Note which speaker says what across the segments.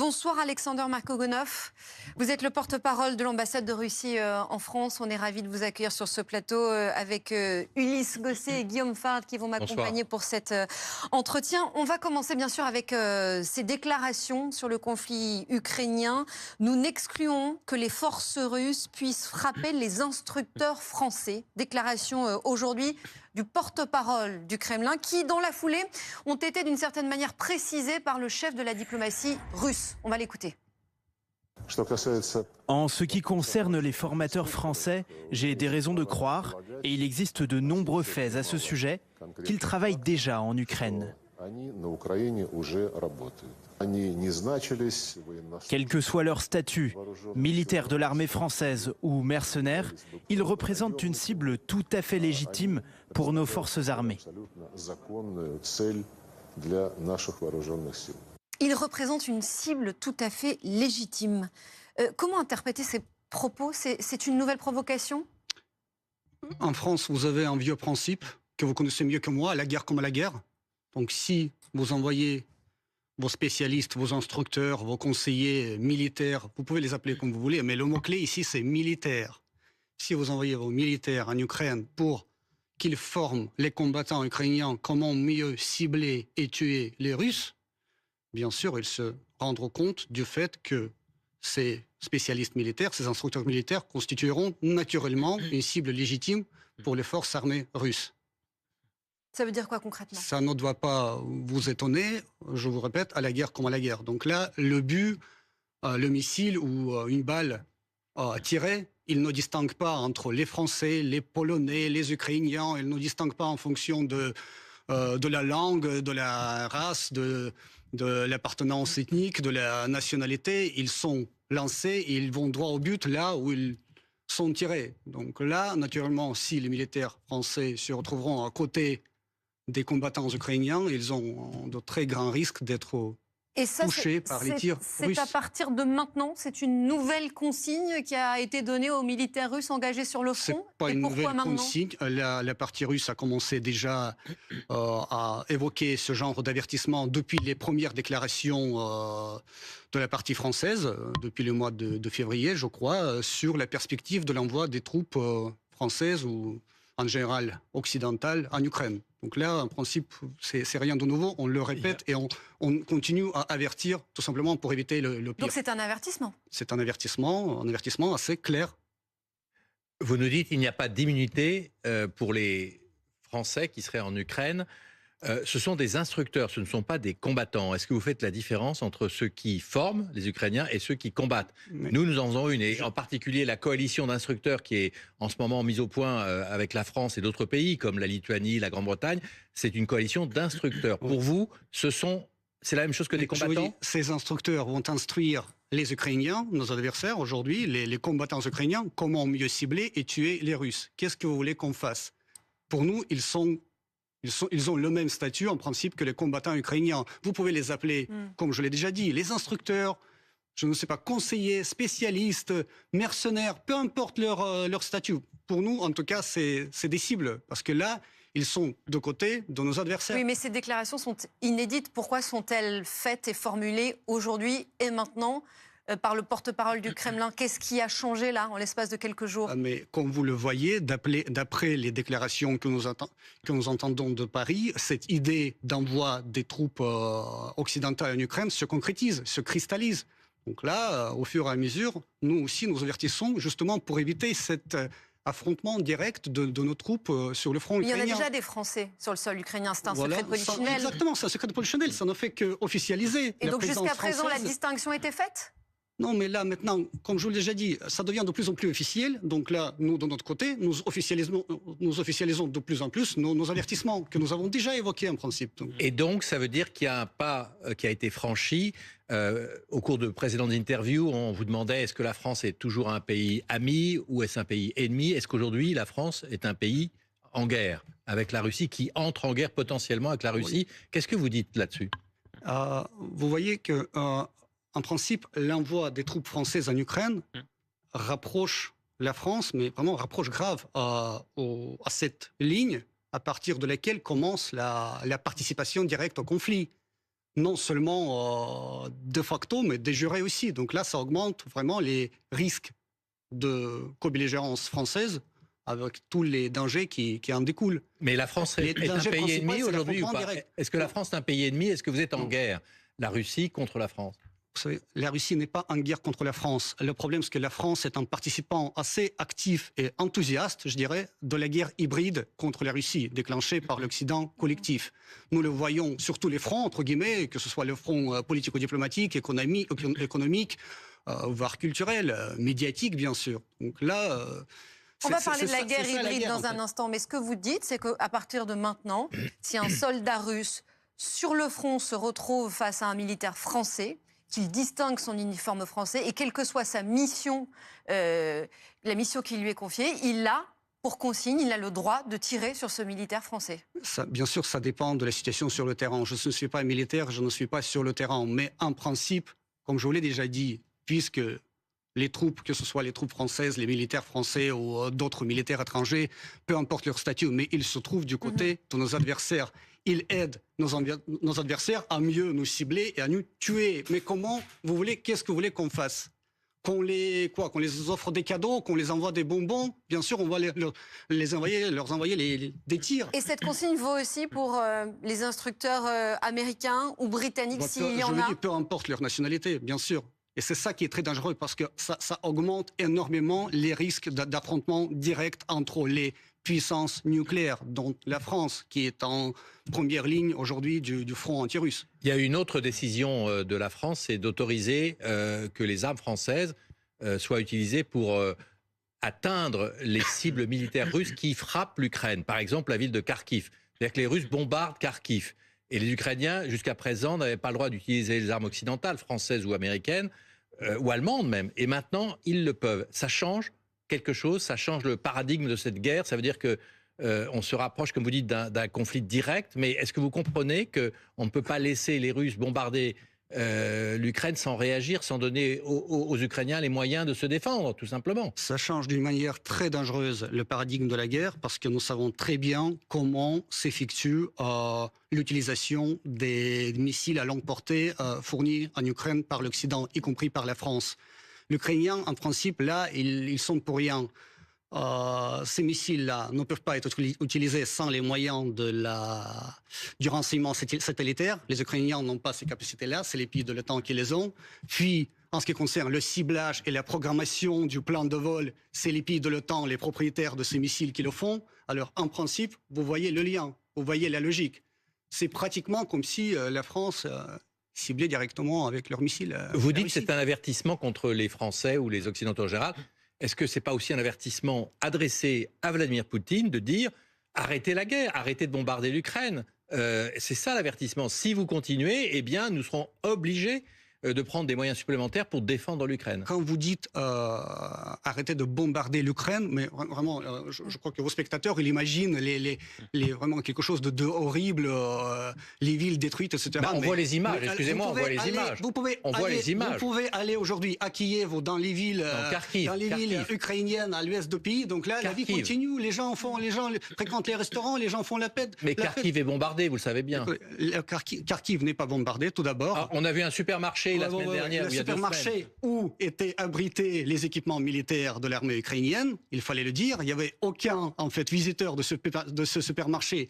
Speaker 1: Bonsoir Alexander Markogonov. Vous êtes le porte-parole de l'ambassade de Russie en France. On est ravis de vous accueillir sur ce plateau avec Ulysse Gosset et Guillaume Fard qui vont m'accompagner pour cet entretien. On va commencer bien sûr avec ces déclarations sur le conflit ukrainien. Nous n'excluons que les forces russes puissent frapper les instructeurs français. Déclaration aujourd'hui du porte-parole du Kremlin qui, dans la foulée, ont été d'une certaine manière précisées par le chef de la diplomatie russe. On va l'écouter.
Speaker 2: En ce qui concerne les formateurs français, j'ai des raisons de croire, et il existe de nombreux faits à ce sujet, qu'ils travaillent déjà en Ukraine. Quel que soit leur statut, militaire de l'armée française ou mercenaires, ils représentent une cible tout à fait légitime pour nos forces armées.
Speaker 1: Ils représentent une cible tout à fait légitime. Comment interpréter ces propos? C'est une nouvelle provocation?
Speaker 3: En France, vous avez un vieux principe que vous connaissez mieux que moi, la guerre comme la guerre. Donc si vous envoyez vos spécialistes, vos instructeurs, vos conseillers militaires, vous pouvez les appeler comme vous voulez, mais le mot-clé ici, c'est militaire. Si vous envoyez vos militaires en Ukraine pour qu'ils forment les combattants ukrainiens comment mieux cibler et tuer les Russes, bien sûr, ils se rendront compte du fait que ces spécialistes militaires, ces instructeurs militaires constitueront naturellement une cible légitime pour les forces armées russes.
Speaker 1: Ça veut dire quoi concrètement?
Speaker 3: Ça ne doit pas vous étonner, je vous répète, à la guerre comme à la guerre. Donc là, le but, le missile ou une balle tirée, il ne distingue pas entre les Français, les Polonais, les Ukrainiens, il ne distingue pas en fonction de la langue, de la race, de l'appartenance ethnique, de la nationalité. Ils sont lancés et ils vont droit au but là où ils sont tirés. Donc là, naturellement, si les militaires français se retrouveront à côté des combattants ukrainiens, ils ont de très grands risques d'être touchés par les tirs russes.
Speaker 1: C'est à partir de maintenant, c'est une nouvelle consigne qui a été donnée aux militaires russes engagés sur le front.
Speaker 3: C'est pas une nouvelle consigne. La partie russe a commencé déjà à évoquer ce genre d'avertissement depuis les premières déclarations de la partie française, depuis le mois de février, je crois, sur la perspective de l'envoi des troupes françaises ou en général occidentales en Ukraine. Donc là, en principe, c'est rien de nouveau, on le répète et on continue à avertir tout simplement pour éviter le pire.
Speaker 1: Donc c'est un avertissement? C'est
Speaker 3: un avertissement assez clair.
Speaker 4: Vous nous dites qu'il n'y a pas d'immunité pour les Français qui seraient en Ukraine. Ce sont des instructeurs, ce ne sont pas des combattants. Est-ce que vous faites la différence entre ceux qui forment les Ukrainiens et ceux qui combattent? Nous en faisons une, et en particulier la coalition d'instructeurs qui est en ce moment mise au point avec la France et d'autres pays comme la Lituanie, la Grande-Bretagne. C'est une coalition d'instructeurs. Pour vous, c'est la même chose que des combattants?
Speaker 3: Ces instructeurs vont instruire les Ukrainiens, nos adversaires aujourd'hui, les combattants ukrainiens, comment mieux cibler et tuer les Russes. Qu'est-ce que vous voulez qu'on fasse? Pour nous, ils ont le même statut en principe que les combattants ukrainiens. Vous pouvez les appeler, comme je l'ai déjà dit, les instructeurs, je ne sais pas, conseillers, spécialistes, mercenaires, peu importe leur statut. Pour nous, en tout cas, c'est des cibles. Parce que là, ils sont de côté de nos adversaires.
Speaker 1: Oui, mais ces déclarations sont inédites. Pourquoi sont-elles faites et formulées aujourd'hui et maintenant par le porte-parole du Kremlin? Qu'est-ce qui a changé là, en l'espace de quelques jours?
Speaker 3: Mais comme vous le voyez, d'après les déclarations que nous entendons de Paris, cette idée d'envoi des troupes occidentales en Ukraine se concrétise, se cristallise. Donc là, au fur et à mesure, nous aussi, nous avertissons justement pour éviter cet affrontement direct de nos troupes sur le front ukrainien.
Speaker 1: Il y en a déjà des Français sur le sol ukrainien, c'est un secret de polichinelle.
Speaker 3: Exactement, c'est un secret de polichinelle, ça ne fait qu'officialiser.
Speaker 1: Et donc jusqu'à présent, la distinction était faite?
Speaker 3: Non, mais là, maintenant, comme je vous l'ai déjà dit, ça devient de plus en plus officiel. Donc là, nous, de notre côté, nous officialisons de plus en plus nos avertissements que nous avons déjà évoqués en principe.
Speaker 4: Et donc, ça veut dire qu'il y a un pas qui a été franchi. Au cours de précédentes interviews, on vous demandait est-ce que la France est toujours un pays ami ou est-ce un pays ennemi? Est-ce qu'aujourd'hui, la France est un pays en guerre avec la Russie, qui entre en guerre potentiellement avec la Russie? Oui. Qu'est-ce que vous dites là-dessus?
Speaker 3: Vous voyez que... en principe, l'envoi des troupes françaises en Ukraine rapproche la France, mais vraiment rapproche grave à cette ligne à partir de laquelle commence la participation directe au conflit. non seulement de facto, mais de jure aussi. Donc là, ça augmente vraiment les risques de co-belligérance française avec tous les dangers qui en découlent.
Speaker 4: Mais la France est un pays ennemi aujourd'hui ou pas? Est-ce que la France est un pays ennemi? Est-ce que vous êtes en guerre, la Russie contre la France?
Speaker 3: Vous savez, la Russie n'est pas en guerre contre la France. Le problème, c'est que la France est un participant assez actif et enthousiaste, je dirais, de la guerre hybride contre la Russie, déclenchée par l'Occident collectif. Nous le voyons sur tous les fronts, entre guillemets, que ce soit le front politico-diplomatique, économique, voire culturel, médiatique, bien sûr. Donc là...
Speaker 1: On va parler de la guerre hybride dans un instant, mais ce que vous dites, c'est qu'à partir de maintenant, si un soldat russe sur le front se retrouve face à un militaire français, qu'il distingue son uniforme français, et quelle que soit sa mission, la mission qui lui est confiée, il a, pour consigne, il a le droit de tirer sur ce militaire français.
Speaker 3: Ça, bien sûr, ça dépend de la situation sur le terrain. Je ne suis pas militaire, je ne suis pas sur le terrain, mais en principe, comme je vous l'ai déjà dit, puisque les troupes, que ce soit les troupes françaises, les militaires français ou d'autres militaires étrangers, peu importe leur statut, mais ils se trouvent du côté de nos adversaires. Ils aident nos adversaires à mieux nous cibler et à nous tuer. Mais comment vous voulez, qu'est-ce que vous voulez qu'on fasse? Qu'on les offre des cadeaux, qu'on les envoie des bonbons? Bien sûr, on va leur envoyer des tirs.
Speaker 1: Et cette consigne vaut aussi pour les instructeurs américains ou britanniques, s'il y en a?
Speaker 3: Peu importe leur nationalité, bien sûr. Et c'est ça qui est très dangereux parce que ça augmente énormément les risques d'affrontement direct entre les puissances nucléaires, dont la France, qui est en première ligne aujourd'hui du front anti-russe.
Speaker 4: Il y a une autre décision de la France, c'est d'autoriser que les armes françaises soient utilisées pour atteindre les cibles militaires russes qui frappent l'Ukraine. Par exemple, la ville de Kharkiv. C'est-à-dire que les Russes bombardent Kharkiv. Et les Ukrainiens, jusqu'à présent, n'avaient pas le droit d'utiliser les armes occidentales, françaises ou américaines, ou allemandes même. Et maintenant, ils le peuvent. Ça change quelque chose, ça change le paradigme de cette guerre. Ça veut dire que on se rapproche, comme vous dites, d'un conflit direct. Mais est-ce que vous comprenez qu'on ne peut pas laisser les Russes bombarder l'Ukraine sans réagir, sans donner aux Ukrainiens les moyens de se défendre, tout simplement?
Speaker 3: Ça change d'une manière très dangereuse le paradigme de la guerre parce que nous savons très bien comment s'effectue l'utilisation des missiles à longue portée fournis en Ukraine par l'Occident, y compris par la France. L'Ukrainien, en principe, là, ils sont pour rien. Ces missiles-là ne peuvent pas être utilisés sans les moyens du renseignement satellitaire. Les Ukrainiens n'ont pas ces capacités-là, c'est les pays de l'OTAN qui les ont. Puis, en ce qui concerne le ciblage et la programmation du plan de vol, c'est les pays de l'OTAN, les propriétaires de ces missiles qui le font. Alors, en principe, vous voyez le lien, vous voyez la logique. C'est pratiquement comme si la France ciblait directement avec leurs missiles.
Speaker 4: Vous dites que c'est un avertissement contre les Français ou les Occidentaux en général. Est-ce que ce n'est pas aussi un avertissement adressé à Vladimir Poutine de dire arrêtez la guerre, arrêtez de bombarder l'Ukraine? C'est ça l'avertissement. Si vous continuez, eh bien, nous serons obligés de prendre des moyens supplémentaires pour défendre l'Ukraine.
Speaker 3: Quand vous dites arrêtez de bombarder l'Ukraine, mais vraiment, je crois que vos spectateurs, ils imaginent vraiment quelque chose de horrible, les villes détruites, etc.
Speaker 4: Bah, on voit les images, excusez-moi, on voit les images.
Speaker 3: Vous pouvez aller aujourd'hui à Kiev ou dans les villes, villes ukrainiennes à l'ouest du pays. Donc là, la vie continue. Les gens fréquentent les restaurants, les gens font la fête.
Speaker 4: Mais Kharkiv est bombardé, vous le savez bien.
Speaker 3: Kharkiv n'est pas bombardé, tout d'abord.
Speaker 4: Ah, on a vu un supermarché la semaine dernière.
Speaker 3: Le supermarché où étaient abrités les équipements militaires de l'armée ukrainienne, il fallait le dire, il n'y avait aucun visiteur de ce supermarché.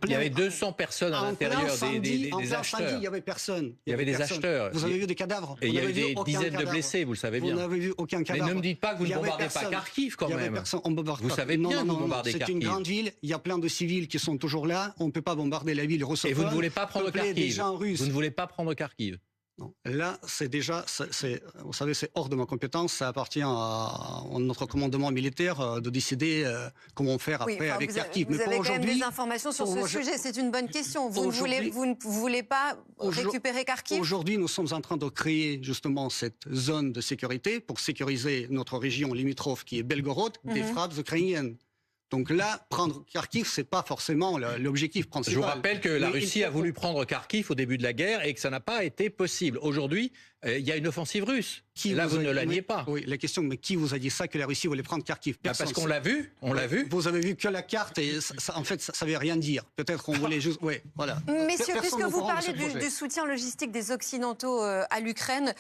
Speaker 4: Il y avait 200 personnes à l'intérieur des acheteurs.
Speaker 3: Il n'y avait personne.
Speaker 4: Il y avait des acheteurs.
Speaker 3: Vous avez vu des cadavres?
Speaker 4: Et il y avait des dizaines de blessés, vous le savez bien.
Speaker 3: Vous n'avez vu aucun cadavre.
Speaker 4: Mais ne me dites pas que vous ne bombardez pas Kharkiv quand même. Vous savez bien que vous bombardez Kharkiv.
Speaker 3: C'est une grande ville, il y a plein de civils qui sont toujours là, on ne peut pas bombarder la ville russe.
Speaker 4: Et vous ne voulez pas prendre Kharkiv. Vous ne voulez pas prendre Kharkiv.
Speaker 3: Non. Là, c'est déjà, vous savez, c'est hors de ma compétence. Ça appartient à notre commandement militaire de décider comment faire après avec Kharkiv.
Speaker 1: Vous avez quand même des informations sur ce sujet. C'est une bonne question. Vous ne voulez pas récupérer Kharkiv?
Speaker 3: Aujourd'hui, nous sommes en train de créer justement cette zone de sécurité pour sécuriser notre région limitrophe qui est Belgorod des frappes ukrainiennes. Donc là, prendre Kharkiv, c'est pas forcément l'objectif principal.
Speaker 4: Je vous rappelle que la Russie a voulu prendre Kharkiv au début de la guerre et que ça n'a pas été possible. Aujourd'hui, il y a une offensive russe. Là, vous ne la niez pas.
Speaker 3: Oui, la question, mais qui vous a dit ça, que la Russie voulait prendre Kharkiv?
Speaker 4: Parce qu'on l'a vu, on l'a vu.
Speaker 3: Vous avez vu que la carte, et en fait, ça ne veut rien dire. Peut-être qu'on voulait juste... Oui, voilà.
Speaker 1: Messieurs, puisque vous parlez du soutien logistique des Occidentaux à l'Ukraine...